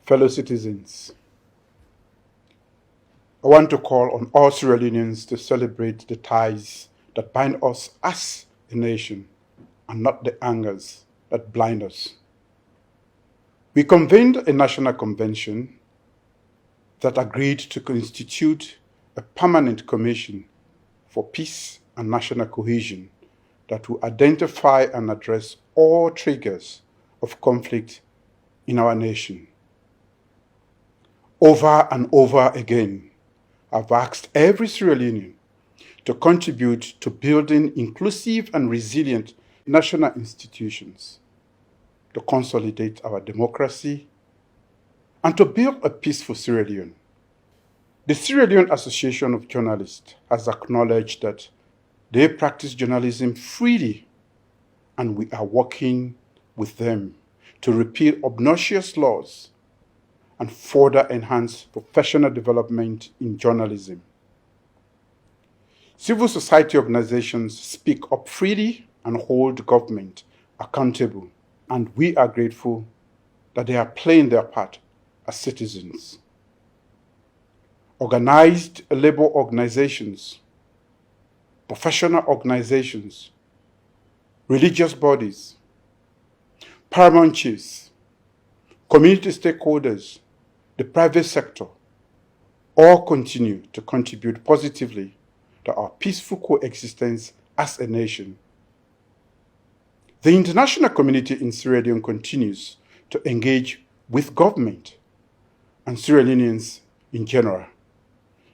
Fellow citizens, I want to call on all Sierra Leoneans to celebrate the ties that bind us as a nation and not the angers that blind us. We convened a national convention that agreed to constitute a permanent commission for peace and national cohesion that will identify and address all triggers of conflict in our nation. Over and over again, I've asked every Sierra Leonean to contribute to building inclusive and resilient national institutions, to consolidate our democracy, and to build a peaceful Sierra Leone. The Sierra Leone Association of Journalists has acknowledged that they practice journalism freely, and we are working with them to repeal obnoxious laws and further enhance professional development in journalism. Civil society organizations speak up freely and hold government accountable, and we are grateful that they are playing their part as citizens. Organized labor organizations, professional organizations, religious bodies, paramount chiefs, community stakeholders, the private sector, all continue to contribute positively to our peaceful coexistence as a nation. The international community in Sierra Leone continues to engage with government and Sierra Leoneans in general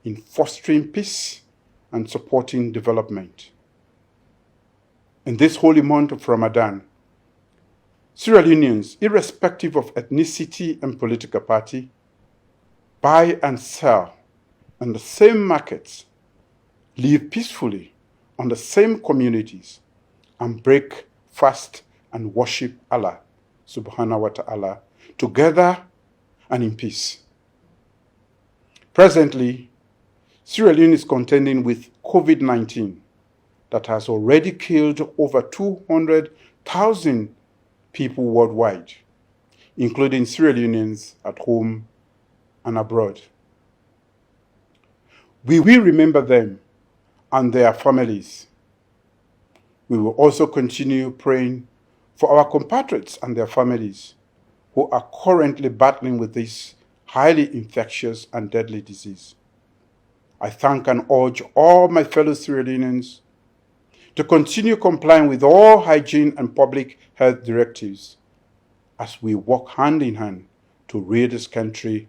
in fostering peace and supporting development. In this holy month of Ramadan, Sierra Leoneans, irrespective of ethnicity and political party, buy and sell in the same markets, live peacefully on the same communities, and break fast and worship Allah subhanahu wa ta'ala together and in peace. Presently, Sierra Leone is contending with COVID-19 that has already killed over 200,000 people worldwide, including Sierra Leoneans at home and abroad. We will remember them and their families. We will also continue praying for our compatriots and their families who are currently battling with this highly infectious and deadly disease. I thank and urge all my fellow Sierra Leoneans to continue complying with all hygiene and public health directives as we work hand in hand to rid this country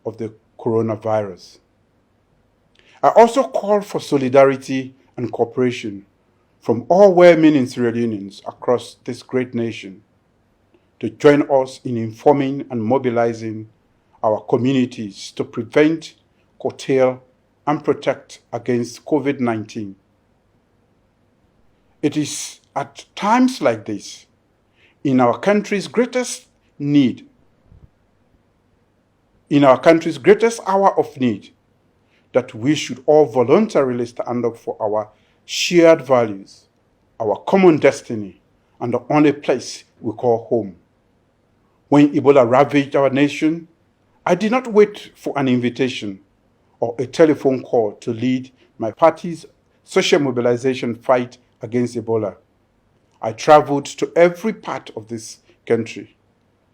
of the coronavirus. I also call for solidarity and cooperation from all well-meaning Sierra Leoneans across this great nation to join us in informing and mobilizing our communities to prevent, curtail, and protect against COVID-19. It is at times like this, in our country's greatest need, in our country's greatest hour of need, that we should all voluntarily stand up for our shared values, our common destiny, and the only place we call home. When Ebola ravaged our nation, I did not wait for an invitation or a telephone call to lead my party's social mobilization fight against Ebola. I traveled to every part of this country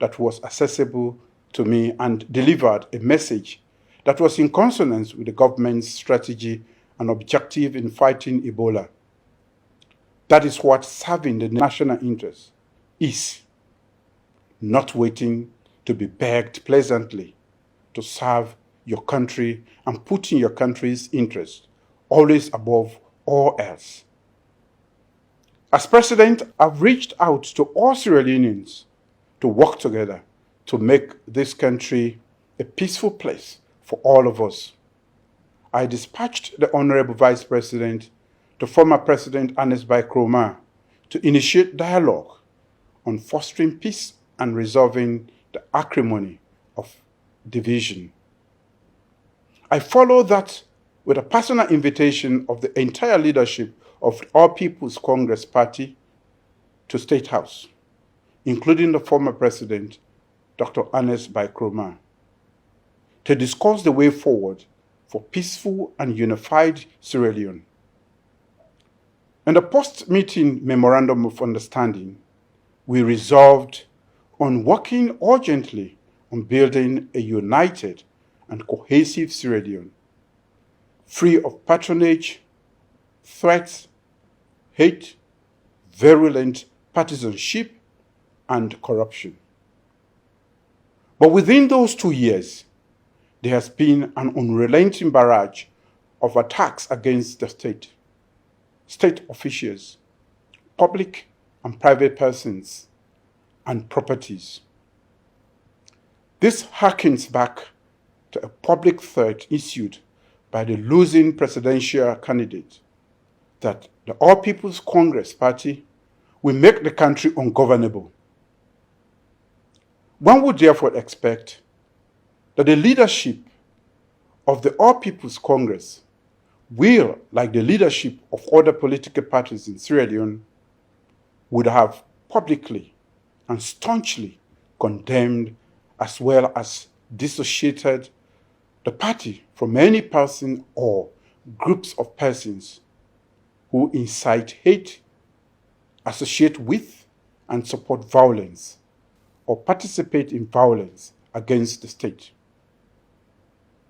that was accessible to me and delivered a message that was in consonance with the government's strategy and objective in fighting Ebola. That is what serving the national interest is, not waiting to be begged pleasantly to serve your country and putting your country's interest always above all else. As president, I've reached out to all Sierra Leoneans to work together to make this country a peaceful place for all of us. I dispatched the Honorable Vice President to former President Ernest Bai Koroma to initiate dialogue on fostering peace and resolving the acrimony of division. I follow that with a personal invitation of the entire leadership of All People's Congress Party to State House, including the former President, Dr. Ernest Bai Koroma. to discuss the way forward for peaceful and unified Sierra Leone. In the post-meeting Memorandum of Understanding, we resolved on working urgently on building a united and cohesive Sierra Leone, free of patronage, threats, hate, virulent partisanship, and corruption. But within those 2 years, there has been an unrelenting barrage of attacks against the state officials, public and private persons, and properties. This harkens back to a public threat issued by the losing presidential candidate that the All People's Congress Party will make the country ungovernable. One would therefore expect that the leadership of the All People's Congress will, like the leadership of other political parties in Sierra Leone, would have publicly and staunchly condemned as well as dissociated the party from any person or groups of persons who incite hate, associate with, and support violence, or participate in violence against the state.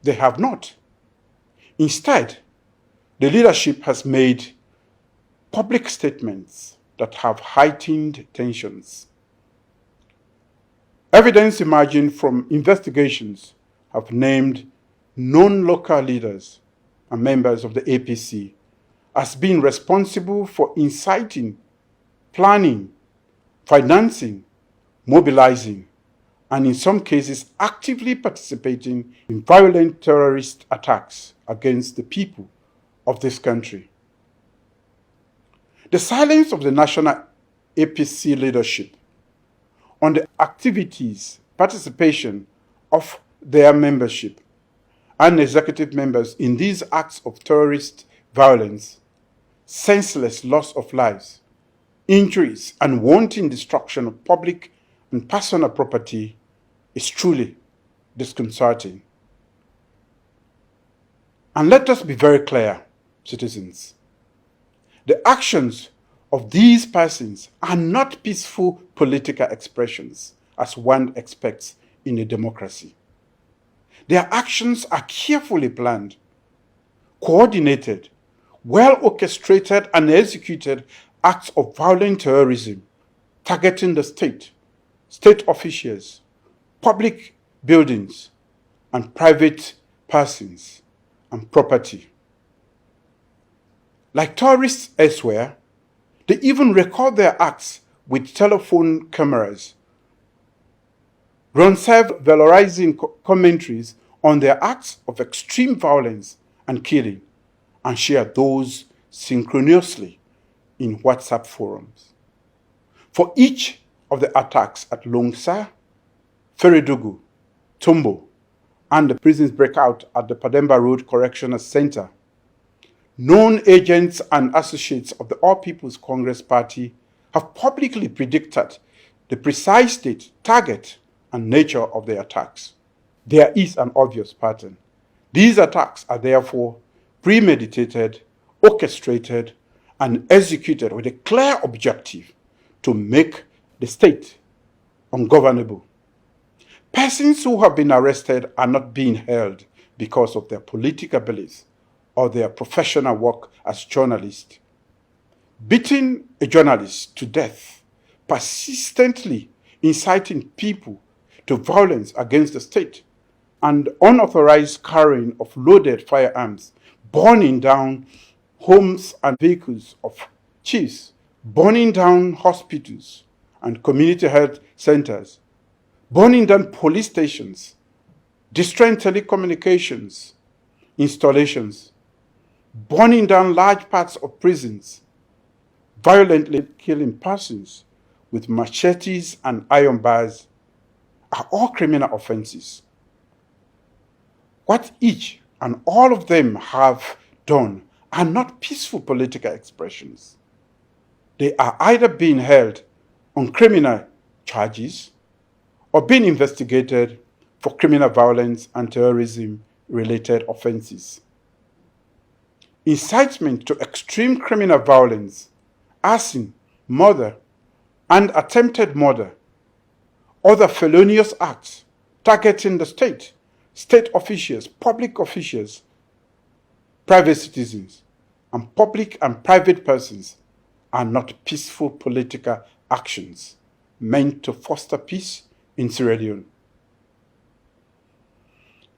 They have not. Instead, the leadership has made public statements that have heightened tensions. Evidence emerging from investigations have named known local leaders and members of the APC as being responsible for inciting, planning, financing, mobilizing, and in some cases actively participating in violent terrorist attacks against the people of this country. The silence of the national APC leadership on the activities, participation of their membership and executive members in these acts of terrorist violence, senseless loss of lives, injuries, and wanton destruction of public and personal property is truly disconcerting. And let us be very clear, citizens. The actions of these persons are not peaceful political expressions, as one expects in a democracy. Their actions are carefully planned, coordinated, well orchestrated and executed acts of violent terrorism targeting the state officials, public buildings, and private persons and property. Like tourists elsewhere, they even record their acts with telephone cameras, run self-valorizing commentaries on their acts of extreme violence and killing, and share those synchronously in WhatsApp forums. For each of the attacks at Longsa, Feridugu, Tombo, and the prisons breakout at the Pademba Road Correctional Center, known agents and associates of the All People's Congress Party have publicly predicted the precise date, target, and nature of the attacks. There is an obvious pattern. These attacks are therefore premeditated, orchestrated, and executed with a clear objective to make the state ungovernable. Persons who have been arrested are not being held because of their political beliefs or their professional work as journalists. Beating a journalist to death, persistently inciting people to violence against the state, and unauthorized carrying of loaded firearms, burning down homes and vehicles of chiefs, burning down hospitals and community health centers, burning down police stations, destroying telecommunications installations, burning down large parts of prisons, violently killing persons with machetes and iron bars are all criminal offenses. What each and all of them have done are not peaceful political expressions. They are either being held on criminal charges or being investigated for criminal violence and terrorism-related offenses. Incitement to extreme criminal violence, arson, murder, and attempted murder, other felonious acts targeting the state, state officials, public officials, private citizens, and public and private persons are not peaceful political actions meant to foster peace in Sierra Leone.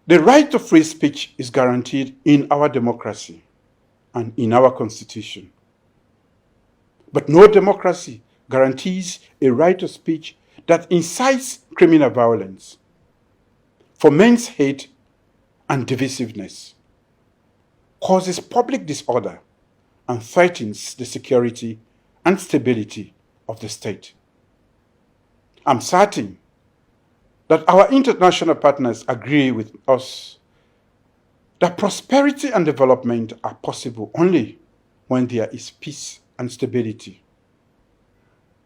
The right to free speech is guaranteed in our democracy and in our constitution. But no democracy guarantees a right to speech that incites criminal violence, foments hate and divisiveness, causes public disorder, and threatens the security and stability of the state. I'm certain that our international partners agree with us that prosperity and development are possible only when there is peace and stability.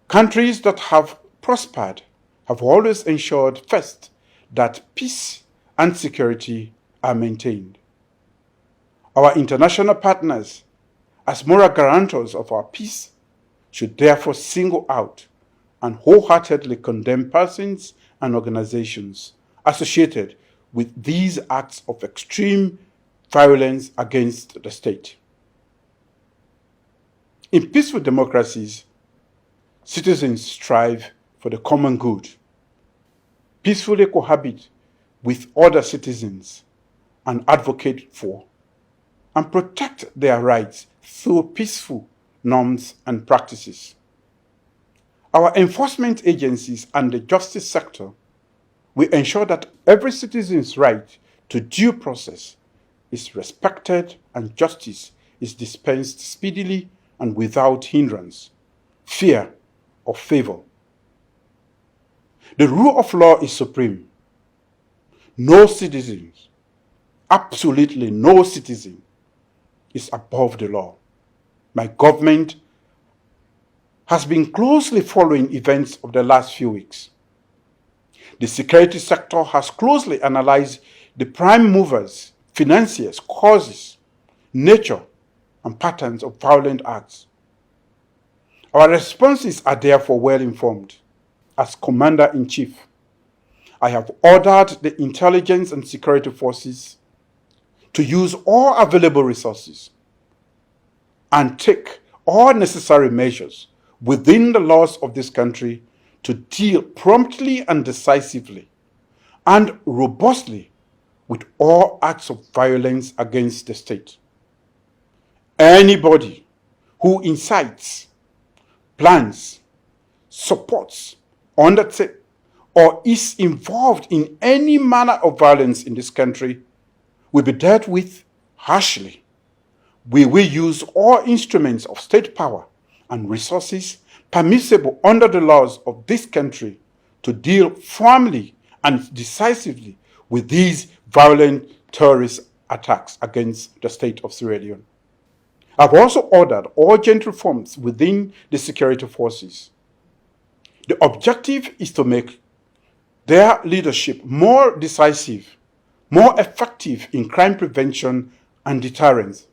Countries that have prospered have always ensured first that peace and security are maintained. Our international partners, as moral guarantors of our peace, should therefore single out and wholeheartedly condemn persons and organizations associated with these acts of extreme violence against the state. In peaceful democracies, citizens strive for the common good, peacefully cohabit with other citizens, and advocate for and protect their rights through peaceful norms and practices. Our enforcement agencies and the justice sector will ensure that every citizen's right to due process is respected and justice is dispensed speedily and without hindrance, fear, or favor. The rule of law is supreme. No citizen, absolutely no citizen, is above the law. My government has been closely following events of the last few weeks. The security sector has closely analyzed the prime movers, financiers, causes, nature, and patterns of violent acts. Our responses are therefore well informed. As Commander-in-Chief, I have ordered the intelligence and security forces to use all available resources and take all necessary measures within the laws of this country to deal promptly and decisively and robustly with all acts of violence against the state. Anybody who incites, plans, supports, undertakes, or is involved in any manner of violence in this country will be dealt with harshly. We will use all instruments of state power and resources permissible under the laws of this country to deal firmly and decisively with these violent terrorist attacks against the state of Sierra Leone. I've also ordered urgent reforms within the security forces. The objective is to make their leadership more decisive, more effective in crime prevention and deterrence,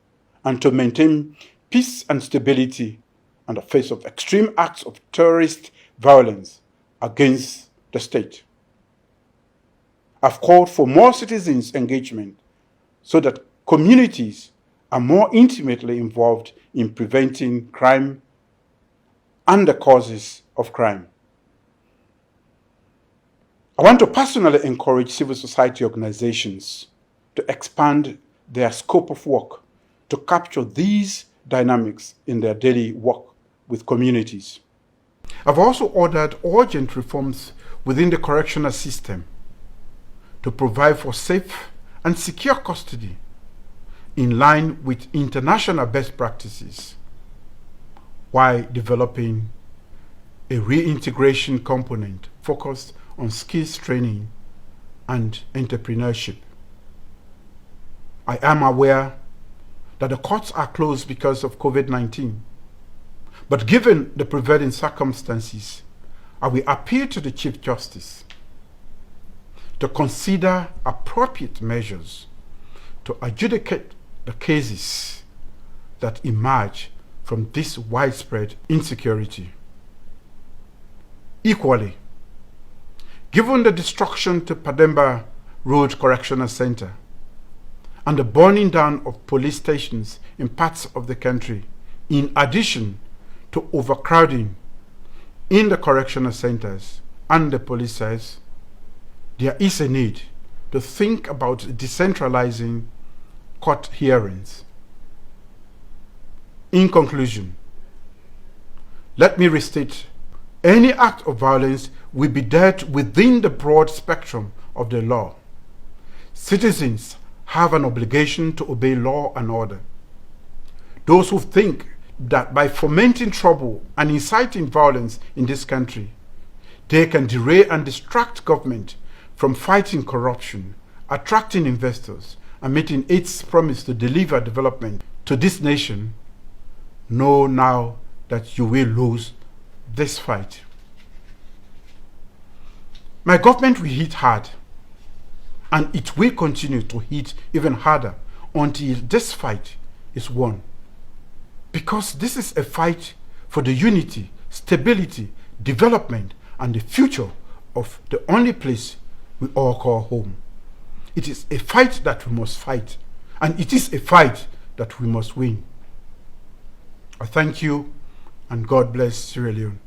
and to maintain peace and stability in the face of extreme acts of terrorist violence against the state. I've called for more citizens' engagement so that communities are more intimately involved in preventing crime and the causes of crime. I want to personally encourage civil society organizations to expand their scope of work to capture these dynamics in their daily work with communities. I've also ordered urgent reforms within the correctional system to provide for safe and secure custody in line with international best practices, while developing a reintegration component focused on skills training and entrepreneurship. I am aware that the courts are closed because of COVID-19, but given the prevailing circumstances, I will appeal to the Chief Justice to consider appropriate measures to adjudicate the cases that emerge from this widespread insecurity. Equally, given the destruction to Pademba Road Correctional Center and the burning down of police stations in parts of the country, in addition to overcrowding in the correctional centers and the police cells, there is a need to think about decentralizing court hearings. In conclusion, let me restate, any act of violence will be dealt within the broad spectrum of the law. Citizens have an obligation to obey law and order. Those who think that by fomenting trouble and inciting violence in this country, they can derail and distract government from fighting corruption, attracting investors, and meeting its promise to deliver development to this nation, know now that you will lose this fight. My government will hit hard, and it will continue to hit even harder until this fight is won. Because this is a fight for the unity, stability, development, and the future of the only place we all call home. It is a fight that we must fight, and it is a fight that we must win. I thank you, and God bless Sierra Leone.